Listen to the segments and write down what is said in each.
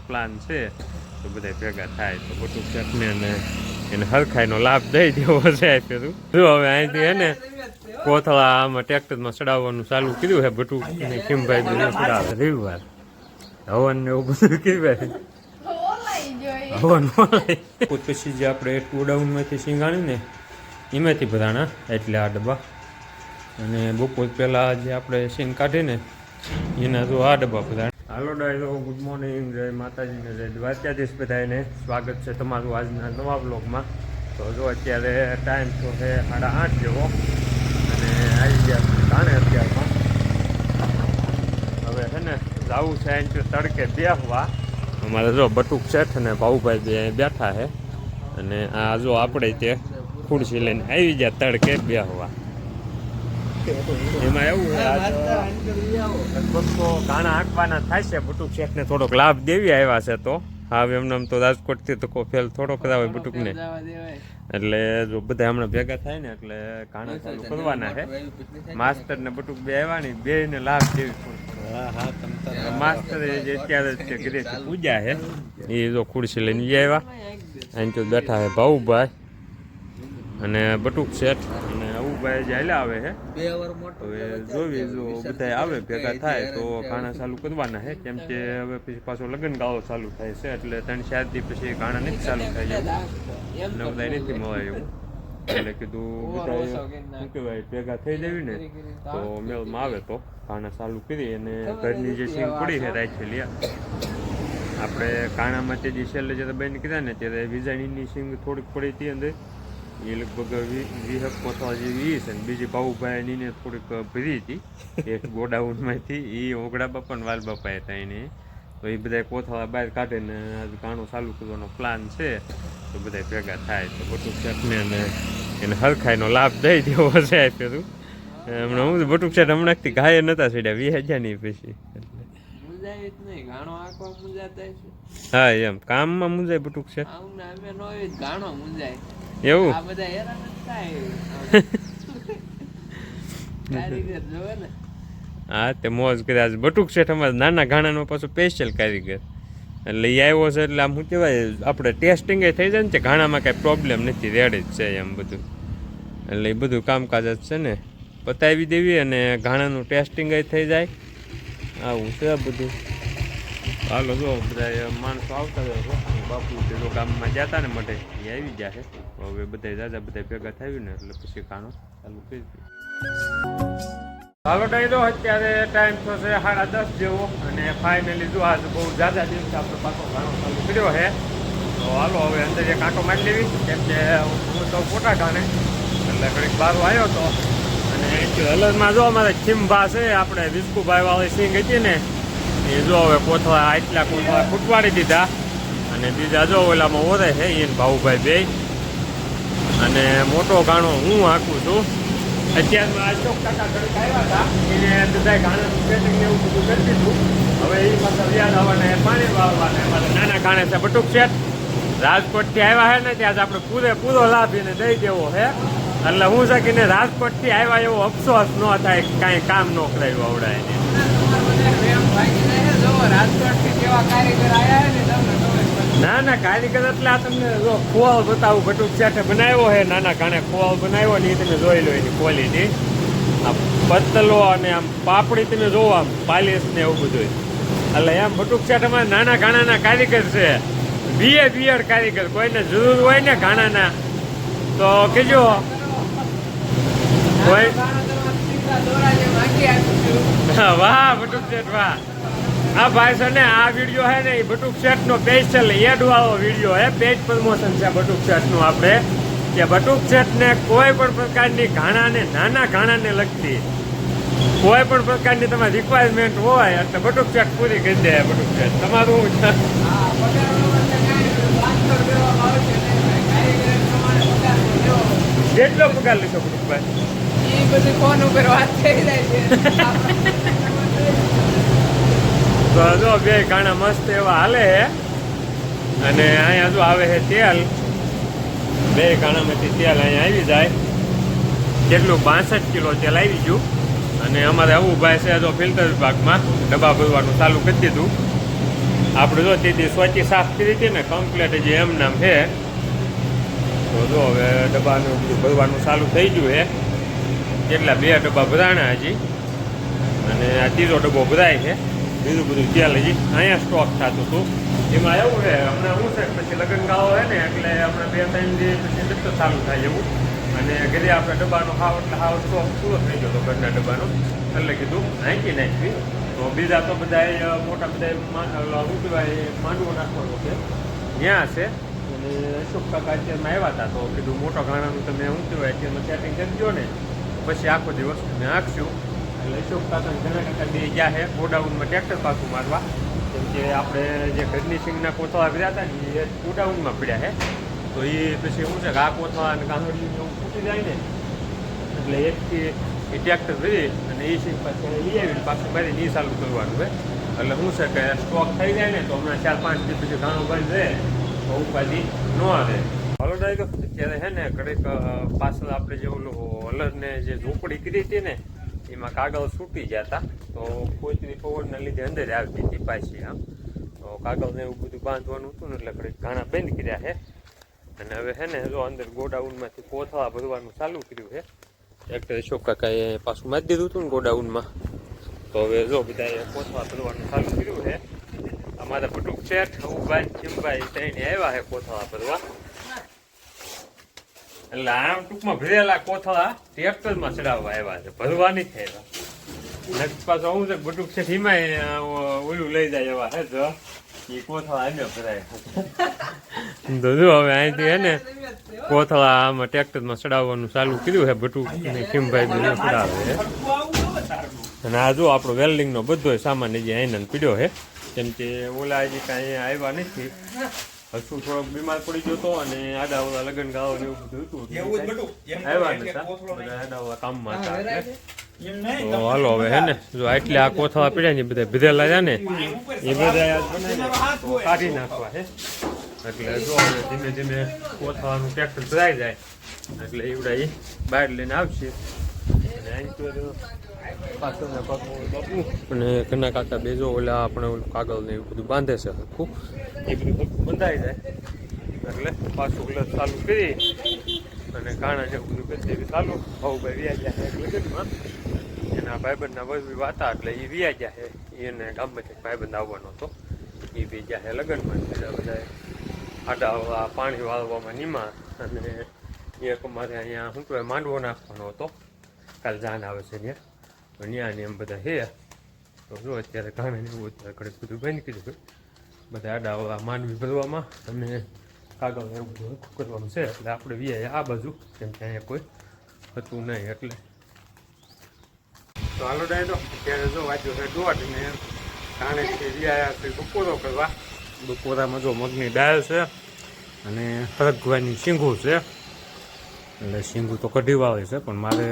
Plan છે તો બધા ભેગા થાય તો બટુક શેઠને એને હરખાઈનો લાભ દઈ દેવો છે પેલું જો હવે અહીંથી હે ને કોથળા આમાં ટ્રેક્ટરમાં ચડાવવાનું ચાલુ કર્યું છે બટુક અને કિમભાઈ બધું ચડાવે રવિવાર હવન ને એવું બધું કહેવાય હવન પછી જે આપણે ગોડાઉનમાંથી સિંગાણી ને એમાંથી ભરાણા એટલે આ ડબ્બા અને બપોર પહેલાં જે આપણે સિંગ કાઢીને એના જો આ ડબ્બા ભરાણા. હાલો ડાયરો, ગુડ મોર્નિંગ, જય માતાજીને જય દ્વારકાધીશ બધાને. સ્વાગત છે તમારું આજના નવા બ્લોગમાં. તો જો અત્યારે ટાઈમ તો છે 8:30 જેવો અને આવી ગયા કાણે અત્યારમાં. હવે છે ને જવું છે અહીં તડકે બેસવા. અમારે જો બટુક શેઠ અને ભાઉભાઈ બે બેઠા છે અને આ જો આપણે તે ખુરશી લઈને આવી ગયા તડકે બેસવા. એમાં એવું તો ગાણા આંકવાના થાય છે. બટુક શેઠને થોડોક લાભ દેવી આવ્યા છે તો હવે એમને તો રાજકોટથી તો ફેલ થોડોક જ આવે બટુકને, એટલે જો બધા હમણાં ભેગા થાય ને એટલે ગાણા ચાલુ કરવાના છે. માસ્તર ને બટુક બે આવ્યા ને બે ને લાભ દેવી. માસ્તર જે અત્યારે ઘરેથી પૂજા છે એ જો ખુરશી લઈને આવ્યા. અહીં તો બેઠા છે ભાઉભાઈ અને બટુક શેઠ અને અવુભાઈ જે હાલ્યા આવે છે. હવે જોવી જો બધા આવે ભેગા થાય તો ગાણા ચાલુ કરવાના છે, કેમ કે હવે પછી પાછો લગ્ન ગાળો ચાલુ થાય છે એટલે 3-4 દી પછી ગાણા નથી ચાલુ થાય એવું ને બધા નથી મળે એવું. એટલે કીધું બધા શું કહેવાય ભેગા થઈ જવી ને તો મેળમાં આવે તો ગાણા ચાલુ કરી અને ઘરની જે સિંગ પડી છે રાખેલી આપણે કાણામાં તે જે છેલ્લે જ્યારે બેન કીધા ને ત્યારે વીજાણીની સિંગ થોડીક પડી હતી અંદર, એ લગભગ 20 કોથળા જેવી છે. અને બીજી ભાઉભાઈની ને થોડીક ભરી હતી એક ગોડાઉનમાંથી, એ ઓગડા બાપા ને વાલ બાપા હતા એને, તો એ બધા કોથળા બહાર કાઢીને આજે ગાણું ચાલુ કરવાનો પ્લાન છે તો બધા ભેગા થાય તો બટુક શેઠને એને હરખાઈનો લાભ દઈ દેવો છે પેલું. હમણાં હું બટુક શેઠ હમણાંથી ઘાયે નતા ચડ્યા 20,000 ની પછી. હા એમ કામમાં મુંજાય બટુક શેઠ એવું. હા તે મોજ કર્યા. બટુક શેઠ અમારે નાના ગાણાનો પાછું સ્પેશિયલ કારીગર એટલે એ આવ્યો છે એટલે આમ શું કહેવાય આપણે ટેસ્ટિંગ થઈ જાય ને તે ઘાણામાં કાંઈ પ્રોબ્લેમ નથી, રેડી જ છે એમ બધું. એટલે એ બધું કામકાજ જ છે ને બતાવી દેવી અને ઘાણાનું ટેસ્ટિંગ થઈ જાય. આવું છે બધું. હાલો જો બધા માણસો આવતા જાય છે. બાપુ પેલો ગામમાં જતા ને માટે એ આવી ગયા છે. હવે બધા જાજા બધા ભેગા થયું ને એટલે પછી ખાણો ચાલુ કરી દીધું. હાલો ડાયરો, અત્યારે ટાઈમ તો છે 10:30 જેવો અને ફાઇનલી જો આજે બહુ જાજા દિવસે આપણે પાછો ખાણો ચાલુ કર્યો છે. તો હાલો હવે અંદર એક આંટો મારી લેવી, કેમ કે હું તો પોટા ઠાણે એટલે ઘડીક બારો આવ્યો હતો અને હલરમાં જો અમારે ખીમભા છે આપણે વિસ્કુભાઈ વાળી સિંગ હતી ને એ જો હવે કોથળા આટલા કોથળા ફૂટવાડી દીધા અને બીજા જો ઓલામાં ઓરે છે એને ભાઉભાઈ બે અને મોટો ગાણો હું હાંકું છું. અત્યારમાં અશોક કાકા ઘડીક આવ્યા હતા એને બધા ગાણાનું સેટિંગ એવું બધું કરી દીધું. હવે એ પાછા વ્યાજ આવવાના પાણી વાળવાના અમારે નાના ગાણે છે બટુક શેઠ રાજકોટથી આવ્યા છે ને ત્યાં જ આપણે પૂરેપૂરો લાભ એને દઈ દેવો છે. એટલે હું છે કે ને રાજકોટથી આવ્યા એવો અફસોસ ન થાય, કાંઈ કામ ન કરાયું આવડાય એને. ના ના કારીગર એટલે આ તમને જો ખોળ બતાવું બટુક શેઠે બનાવ્યો છે નાના ઘાણે ખોળ બનાવ્યો ને એ તમે જોઈ લો એની ક્વોલિટી. આ પતલો અને આમ પાપડી તમે જોવો આમ પાલિશ ને એવું બધું. એટલે એમ બટુક શેઠ અમારે નાના ઘાણાના કારીગર છે, બીએડ કારીગર. કોઈને જરૂર હોય ને ઘાણાના તો કહેજો. વાહ બટુક શેઠ વાહ. આ ભાઈ છે ને આ વિડીયો છે ને એ બટુક શેઠનો સ્પેશિયલ એડ વાળો વિડીયો છે, પેજ પ્રમોશન છે બટુક શેઠનું. આપણે કે બટુક શેઠને કોઈ પણ પ્રકારની ઘાણાને નાના ઘાણાને લગતી કોઈ પણ પ્રકારની તમારી રિક્વાયરમેન્ટ હોય એટલે બટુક શેઠ પૂરી કરી દે. બટુક શેઠ તમારું કેટલો પગાર લીધો બટુકભાઈ? એ બધી ફોન ઉપર વાત થઈ જાય છે. તો જો બે ગાણા મસ્ત એવા હાલે છે અને અહીંયા જો આવે છે તેલ. બે ગાણામાંથી તેલ અહીંયા આવી જાય. કેટલું 62 કિલો તેલ આવી ગયું અને અમારે આવું ભાઈ છે જો ફિલ્ટર વિભાગમાં ડબ્બા ભરવાનું ચાલુ કરી દીધું. આપણે જો તેથી સ્વચ્છ સાફ કરી હતી ને કમ્પ્લેટ જે એમ નામ છે. તો જો હવે ડબ્બાનું બધું ભરવાનું ચાલુ થઈ ગયું છે. કેટલા 2 ડબ્બા ભરાણા હજી અને આ 3રો ડબ્બો ભરાય છે. બીજું બધું ત્યાં હજી અહીંયા સ્ટોક થતું હતું. એમાં એવું છે હમણાં શું છે પછી લગ્ન ગાળો હોય ને એટલે હમણાં 2-3 દિવસ પછી નતો ચાલુ થાય એવું. અને ઘરે આપણે ડબ્બાનો હાવ એટલે હાવ સ્ટોક પૂરો થઈ ગયો હતો ઘરના ડબ્બાનો. એટલે કીધું નાખી નાખી. તો બીજા તો બધા મોટા બધા શું કહેવાય માંડવો નાખવાનો છે ત્યાં છે. અને અશોક કાકા અત્યારમાં આવ્યા હતા તો કીધું મોટો ઘાણાનું તમે શું કહેવાય અત્યારમાં સેટિંગ કરજો ને પછી આખો દિવસ તમે આંકશું. એટલે અશોક કાકા ઘણા કાકા 2 ગયા છે ગોડાઉનમાં ટ્રેક્ટર પાછું મારવા. કેમ કે આપણે જે ઘરની સિંગના કોથળા કર્યા હતા ને એ ગોડાઉનમાં પડ્યા છે. તો એ પછી શું છે કે આ કોથળા અને કાંદડીયું એવું ફૂટી જાય ને એટલે એકથી એ ટ્રેક્ટર ભરી અને એ સિંગ પાછું લઈ આવીને પાછું મારી ચાલુ કરવાનું હોય. એટલે શું છે કે સ્ટોક થઈ જાય ને તો હમણાં 4-5 દિવસ પછી ઘાણું બંધ રહે તો ઉપાધિ ન આવે. હલો ડાયરો અત્યારે છે ને કડેક પાછળ આપણે જે ઓલું હલરને જે ઝૂંપડી કરી હતી ને એમાં કાગળ છૂટી ગયા હતા. તો કોઈની પવનના લીધે અંદર આવતી હતી પાછી આમ. તો કાગળને એવું બધું બાંધવાનું હતું ને એટલે કડેક ઘાણા બંધ કર્યા છે. અને હવે છે ને જો અંદર ગોડાઉનમાંથી કોથળા ભરવાનું ચાલુ કર્યું છે. ટ્રેક્ટર અશોક કાકાએ પાછું મારી દીધું હતું ને ગોડાઉનમાં. તો હવે જો બધાએ કોથળા ભરવાનું ચાલુ કર્યું છે. અમારા બટુક શેઠ ઉભાઈ ચીમભાઈ ત્રણે આવ્યા છે કોથળા ભરવા. એટલે આમ ટૂંકમાં ભરેલા કોથળા ટ્રેક્ટરમાં ચડાવવા આવ્યા છે, ભરવાની જ આવ્યા. પાછું આવું છે બટુક શેઠ એમાંય ઓલું લઈ જાય એવા હે તો એ કોથળા અમે ભરાય. તો જો હવે અહીંથી હે ને કોથળા આમાં ટ્રેક્ટરમાં ચડાવવાનું ચાલુ કર્યું છે. બટુક ને ચીમભાઈ બધું ચડાવે છે. અને આ જો આપણો વેલ્ડિંગનો બધો સામાન જે અહીંયા પીડ્યો છે. કેમ કે ઓલા હજી કાંઈ આવ્યા નથી. હસુ થોડોક બીમાર પડી ગયો હતો અને આડા ઓલા લગ્ન ગાળો ને એવું બધું હતું આવ્યા નતા. બધા આડા ઓલા કામમાં હતા એટલે તો હાલો હવે હે ને જો એટલે આ કોથળા પીડ્યા ને બધા ભીધેલા છે ને એ બધા કાઢી નાખવા છે. એટલે જો હવે ધીમે ધીમે કોથળાનું ટ્રેક્ટર ભરાઈ જાય એટલે એવડા એ બહાર લઈને આવશે. અને અહીં તો પાછળના પગમાં બાપુ અને ઘણા કાકા બેજો ઓલા આપણે ઓલું કાગળ ને એવું બધું બાંધે છે આખું. એ બધું બંધાઈ જાય એટલે પાછું ગ્લસ ચાલુ કરી અને કાણા ને બધું કરી દેવી ચાલુ. ભાઈ વ્યા ગયા છે લગ્નમાં એના ભાઈબંધના વહુ હતા એટલે એ વ્યા ગયા છે. એને ગામમાંથી ભાઈબંધ આવવાનો હતો એ બી ગયા છે લગ્નમાં. બીજા બધા આડા પાણી વાળવામાં નીમા અને એક અમારે અહીંયા શું કહેવાય માંડવો નાખવાનો હતો. કાલ જાન આવે છે ત્યાં ત્યાં ને એમ બધા છે. તો જો અત્યારે ઘાણે ને એવું અત્યારે ઘડે બધું બંધ કીધું. બધા આડા માંડવી ભરવામાં અને કાગળ એવું બધું કરવાનું છે. એટલે આપણે વ્યાય આ બાજુ કેમ કે અહીંયા કોઈ હતું નહીં એટલે. તો હાલો ડાયરો અત્યારે જો વાંચ્યો છે 1:30 ને ઘાણેથી વ્યાયા છે બપોરો કરવા. બપોરામાં જો મગની દાળ છે અને હરગવાની શીંગું છે. એટલે શીંગું તો કઢી વાવે છે પણ મારે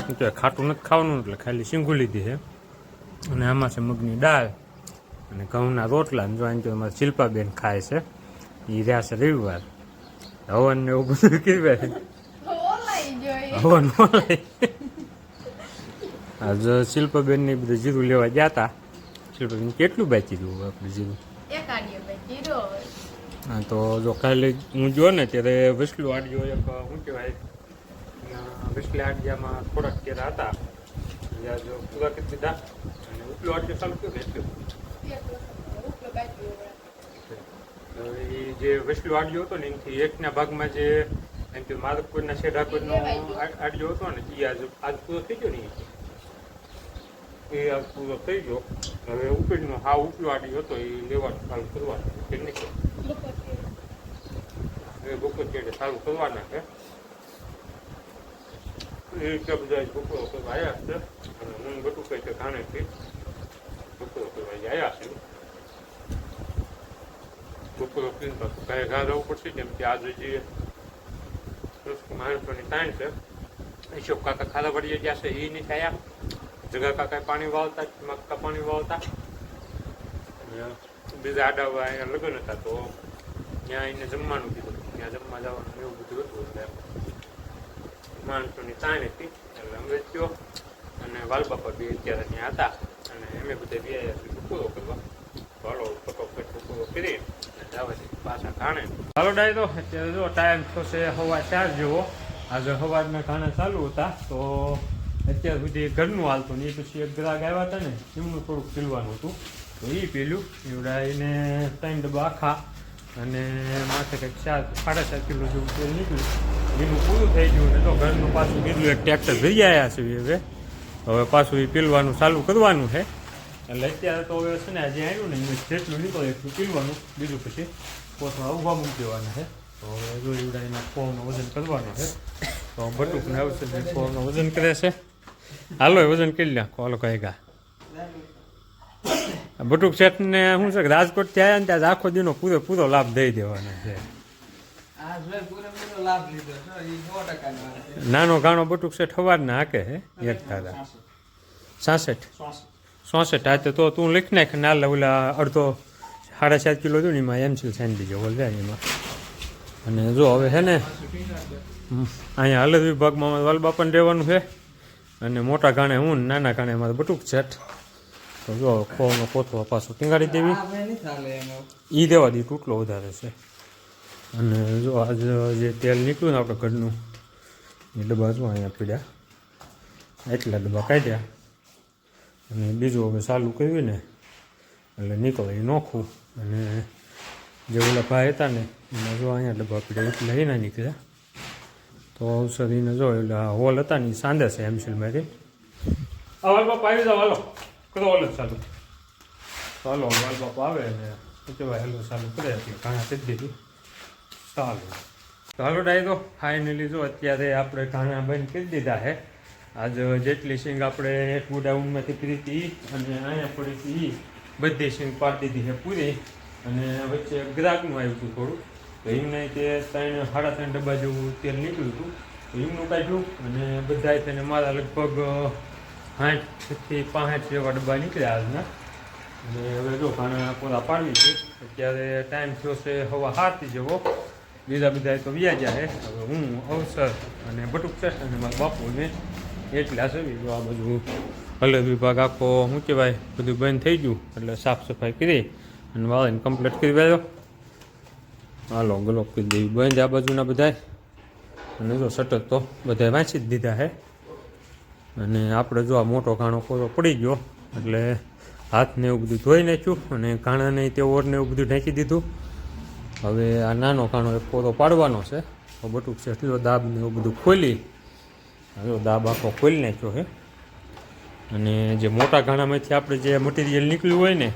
શું કહેવાય ખાટું નથી ખાવાનું એટલે ખાલી શીંગું લીધી છે. અને આમાં છે મગની દાળ અને ઘઉંના રોટલા. જો અહીં તો અમારે શિલ્પાબેન ખાય છે. એ રહ્યા છે રવિવાર હવન ને એવું બધું કહેવાય હવન આજ શિલ્પાબેન ને બધું જીરું લેવા ગયા હતા. શિલ્પાબેન કેટલું બાકી દઉં આપણે જીરું? હા તો જો કાલે હું જો ને ત્યારે વિસલું આડિયો એક શું કહેવાય વિસલી આડિયામાં થોડાક કેરા હતા જો પૂરા કરી દીધા અને ઉપલું આડિયો ચાલુ થયું ને એટલું એ જે વિસલું આડિયો હતો ને એનાથી એકના ભાગમાં જે એમ કે માધવપુરના શેઢાપુરનો આડિયો હતો ને એ આજ પૂરો થઈ ગયો ને એ આજ પૂરો થઈ ગયો. હવે ઉપરનો હા ઉપલો આડિયો હતો એ લેવાનું ચાલુ કરવાનું ટેકનિક બપોર ચેડે ચાલુ કરવાના છે. એ રીતે બધા બપોરો કરવા આવ્યા છે અને હું બટું કઈ છે ઘાણેથી બપોરો કરવા આવ્યા છે. બપોરો કરીને પાછું કાંઈ ઘા જવું પડશે કેમ કે આજે જે માણસોની તાણ છે. અશોક કાકા ખાલા વળીએ ગયા છે એ નહીં થયા. જગા કાકા પાણી વાવતા મક્કા પાણી વાવતા બીજા આડા અહીંયા લગ્ન હતા તો ત્યાં એને જમવાનું કીધું. ત્યાં જમવા જવાનું એવું બધું હતું એટલે માણસોની તાણ હતી એટલે અમે થયો અને વાલબાપા બી અત્યારે ત્યાં હતા અને અમે બધા બે બપોરો કરવા હાલો ફટોફટ પૂરો કરી જવા દે પાછા ઘાણે. હાલો ડાય તો અત્યારે જો ટાઈમ થશે 4:15 જેવો. આજે સવારના ઘાણા ચાલુ હતા તો અત્યાર સુધી ઘરનું હાલતું ને એ પછી એક ગ્રાહક આવ્યા હતા ને એમનું થોડુંક પીલવાનું હતું તો એ પીલ્યું એવડાવીને 3 ડબ્બા આખા અને માથે કંઈક 4-4.5 કિલો જેવું તેલ નીકળ્યું એનું પૂરું થઈ ગયું ને તો ઘરનું પાછું બીજું એક ટ્રેક્ટર ભરી આવ્યા છે હવે પાછું એ પીલવાનું ચાલુ કરવાનું છે. એટલે અત્યારે તો હવે છે ને આજે આવ્યું ને એમ જેટલું નીકળે એટલું પીલવાનું બીજું પછી પોતમાં ઊભા મૂકી દેવાના છે. તો હવે જો એવડાવીને ફોરનું વજન કરવાનું છે તો બટુકને આવશે ને ફોરનું વજન કરે છે. હાલો વજન કરી લે કોલો કહે ગા બટુક શેઠને શું છે કે રાજકોટથી આવ્યા ને ત્યાં આખો દીનો પૂરો લાભ દઈ દેવાનો છે. નાનો ગાણો બટુક શેઠ સવારના હાકે છે એક દાદા 66 આ તો તું લખી નાખ ના ઓલા અડધો 7.5 કિલો જો ને એમાં એમસીલ સાઈન દીજો બોલ જાય એમાં. અને જો હવે છે ને અહીંયા અલગ વિભાગમાં વાલબાપાને રહેવાનું છે અને મોટા ગાણે હું ને નાના ગાણે મારે બટુક શેઠ. તો જો ખોવાનો કોથળો પાછો ટીંગાડી દેવી એ દેવા દી તૂટલો વધારે છે. અને જો આજે જે તેલ નીકળ્યું ને આપણે ઘરનું એ ડબ્બા જો અહીંયા પીડ્યા એટલા ડબ્બા કાઢ્યા અને બીજું હવે ચાલુ કર્યું ને એટલે નીકળે એ નોખું. અને જે ઓલા ભાઈ હતા ને એમાં જો અહીંયા ડબ્બા પીડ્યા એટલે એના નીકળ્યા. તો ઔષધિને જો એટલે હોલ હતા ને એ સાંધે છે એમસીલમાંથી. વાલ બાપા આવી જાઓ હાલો કરો હોલ જ ચાલુ ચાલો વાલ બાપા આવે ને કહેવાય હેલો ચાલુ કરે એટલે ઘાણા કરી દીધું ચાલો. તો હાલો ડાય તો ફાઇનલી જો અત્યારે આપણે ઘાણા બંધ કરી દીધા છે. આજ જેટલી સિંગ આપણે એક ગોડાઉનમાંથી પીધી હતી અને અહીંયા પડી હતી એ બધી સિંગ પાડી દીધી છે પૂરી. અને વચ્ચે ગ્રાહકનું આવ્યું હતું થોડું તો એમને તે 3-3.5 ડબ્બા જેવું તેલ નીકળ્યું હતું તો એમનું કાઢ્યું અને બધા તેને મારા લગભગ 60થી 65 જેવા ડબ્બા નીકળ્યા આજના. અને હવે જો ઘાણા પૂરા પાડવી છે. અત્યારે ટાઈમ થયો છે 7:30 જેવો. બીજા બધા તો વ્યાજ્યા છે. હવે હું અવસર અને બટુક શેઠ અને મારા બાપુને એટલા સવી જો આ બધું અલગ વિભાગ આખો શું કહેવાય બધું બંધ થઈ ગયું એટલે સાફ સફાઈ કરી અને વાળીને કમ્પ્લીટ કરી આવ્યો. હાલો ગલોક કરી દેવી બંધ આ બાજુના બધાય. અને જો શટર તો બધાય વાંચી જ દીધા છે. અને આપણે જો આ મોટો ઘાણો કોરો પડી ગયો એટલે હાથને એવું બધું ધોઈ નાખ્યું અને ઘાણાને તે ઓરને એવું બધું ઢાંકી દીધું. હવે આ નાનો ઘાણો એક કોરો પાડવાનો છે. બટુક છે એટલો દાબ ને એવું બધું ખોલી જો દાબ આખો ખોલી નાખ્યો છે. અને જે મોટા ઘાણામાંથી આપણે જે મટીરિયલ નીકળ્યું હોય ને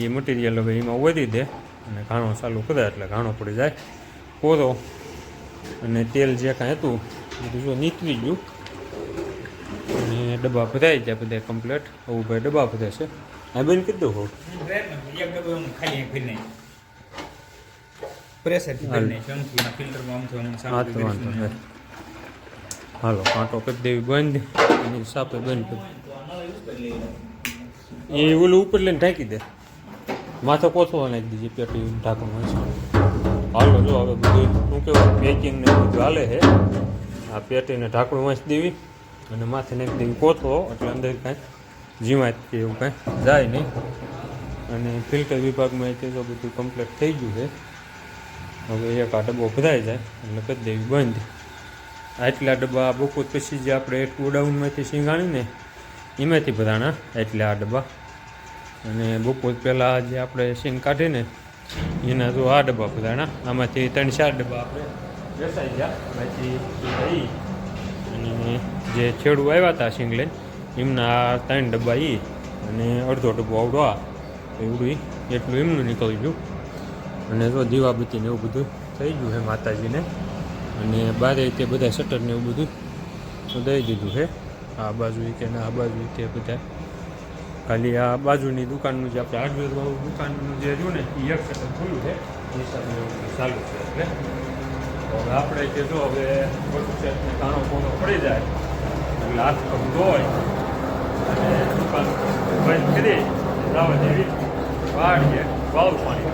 એ મટીરિયલ હવે એમાં ઓરી દે અને ઘાણો ચાલુ કરે એટલે ઘાણો પડી જાય કોરો. અને તેલ જે કાંઈ હતું બધું જો નીકળી ગયું અને ડબ્બા ભરાઈ જાય બધા કમ્પ્લીટ. આવું ભાઈ ડબ્બા ભરે છે આ બેન કીધું હોઉં હાલો કાંટો કરી દેવી બંધ અને સાપે બંધ કરી એ ઓલું ઉપર લઈને ઢાંકી દે માથે કોથળો નાખી દીધી પેટી ઢાંકણું. હાલો જો હવે બધું શું કહેવાય પેકિંગ ને બધું હાલે છે. આ પેટીને ઢાંકણું વાંચી દેવી અને માથે નાખી દેવી કોથળો એટલે અંદર કાંઈ જીવાત કે એવું કાંઈ જાય નહીં. અને ફિલ્ટર વિભાગમાં તે તો બધું કમ્પ્લીટ થઈ ગયું છે. હવે એક આ ડબ્બો ભરાઈ જાય એટલે કરી દેવી બંધ. આટલા ડબ્બા બપોર પછી જે આપણે એક ગોડાઉનમાંથી સિંગાણી ને એમાંથી ભરાણા એટલે આ ડબ્બા. અને બપોર પહેલાં જે આપણે સિંગ કાઢીને એના જો આ ડબ્બા ભરાણા. આમાંથી 3-4 ડબ્બા આપણે બેસાઈ ગયા બાકી એ અને જે છેડું આવ્યા હતા સિંગ લઈને એમના 3 ડબ્બા એ અને અડધો ડબ્બો આવડો આ એવડું એટલું એમનું નીકળી ગયું. અને જો દીવાબત્તીને એવું બધું થઈ ગયું છે માતાજીને. અને બારે તે બધા શટરને એવું બધું દઈ દીધું છે. આ બાજુ કે આ બાજુ તે બધા ખાલી આ બાજુની દુકાનનું જે આપણે હાર્ડવેરવાળું દુકાનનું જે રહ્યું ને એ એક શટર ખુલ્લું છે એ હિસાબે ચાલુ છે. એટલે હવે આપણે કે જો હવે બધું સેટને કાણો કોનો પડી જાય એટલે હાથ પગ ધોય અને દુકાન બંધ કરી રાવણ જેવી વાળીએ વાળું પાણી